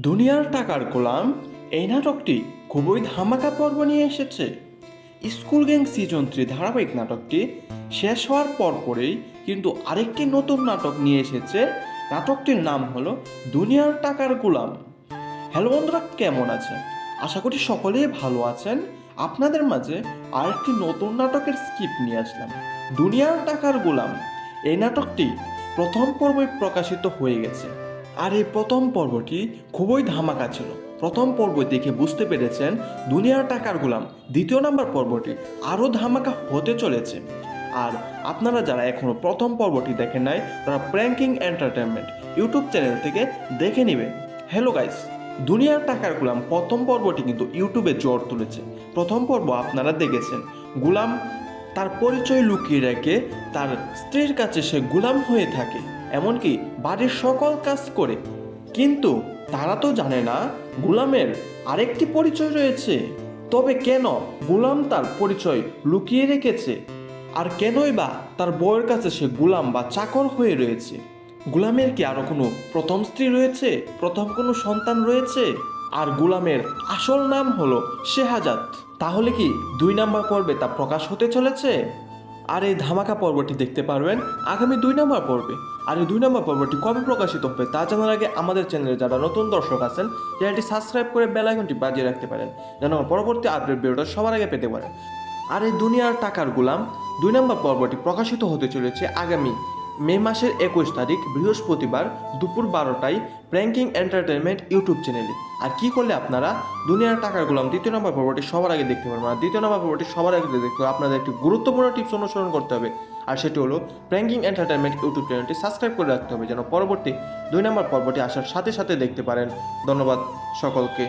দুনিয়ার টাকার গোলাম এই নাটকটি খুবই ধামাকা পর্ব নিয়ে এসেছে। স্কুল গ্যাং সিজন 3 ধারাবাহিক নাটকটি শেষ হওয়ার পরেই কিন্তু আরেকটি নতুন নাটক নিয়ে এসেছে। নাটকটির নাম হলো দুনিয়ার টাকার গোলাম। হ্যালো বন্ধুরা, কেমন আছেন? আশা করি সকলেই ভালো আছেন। আপনাদের মাঝে আরেকটি নতুন নাটকের স্ক্রিপ্ট নিয়ে আসলাম, দুনিয়ার টাকার গোলাম। এই নাটকটি প্রথম পর্বে প্রকাশিত হয়ে গেছে, আর এই প্রথম পর্বটি খুবই ধামাকা ছিল। প্রথম পর্ব দেখে বুঝতে পেরেছেন দুনিয়ার টাকার গোলাম দ্বিতীয় নাম্বার পর্বটি আরও ধামাকা হতে চলেছে। আর আপনারা যারা এখনও প্রথম পর্বটি দেখেন নাই, তারা প্র্যাঙ্কিং এন্টারটেনমেন্ট ইউটিউব চ্যানেল থেকে দেখে নেবেন। হ্যালো গাইস, দুনিয়ার টাকার গোলাম প্রথম পর্বটি কিন্তু ইউটিউবে জ্বর তুলেছে। প্রথম পর্ব আপনারা দেখেছেন, গোলাম তার পরিচয় লুকিয়ে রেখে তার স্ত্রীর কাছে সে গোলাম হয়ে থাকে, এমনকি বাড়ির সকল কাজ করে। কিন্তু তারা তো জানে না গোলামের আরেকটি পরিচয় রয়েছে। তবে কেন গোলাম তার পরিচয় লুকিয়ে রেখেছে, আর কেনই বা তার বউয়ের কাছে সে গোলাম বা চাকর হয়ে রয়েছে? গোলামের কি আরো কোনো প্রথম স্ত্রী রয়েছে, প্রথম কোনো সন্তান রয়েছে? আর গোলামের আসল নাম হলো শেহাজাদ। তাহলে কি 2 নাম্বার পর্বে তা প্রকাশ হতে চলেছে? আর এই ধামাকা পর্বটি দেখতে পারবেন আগামী 2 নাম্বার পর্বে। আর এই 2 নাম্বার পর্বটি কবে প্রকাশিত হবে তা জানার আগে আমাদের চ্যানেলে যারা নতুন দর্শক আছেন, চ্যানেলটি সাবস্ক্রাইব করে বেল আইকনটি বাজিয়ে রাখতে পারেন, যেন পরবর্তী আপডেট ভিডিওটা সবার আগে পেতে পারেন। আর এই দুনিয়ার টাকার গোলাম 2 নাম্বার পর্বটি প্রকাশিত হতে চলেছে আগামী মে মাসের 21 তারিখ বৃহস্পতিবার দুপুর 12টায় প্র্যাঙ্কিং এন্টারটেনমেন্ট ইউটিউব চ্যানেলে। আর কি করলে আপনারা দুনিয়ার টাকার গোলাম 2 নাম্বার পর্বটি সবার আগে দেখতে পারবেন? আর 2 নাম্বার পর্বটি সবার আগে দেখতে হলে আপনাদের একটি গুরুত্বপূর্ণ টিপস অনুসরণ করতে হবে, আর সেটি হলো প্র্যাঙ্কিং এন্টারটেনমেন্ট ইউটিউব চ্যানেলটি সাবস্ক্রাইব করে রাখতে হবে, যেন পরবর্তী 2 নাম্বার পর্বটি আসার সাথে সাথে দেখতে পারেন। ধন্যবাদ সকলকে।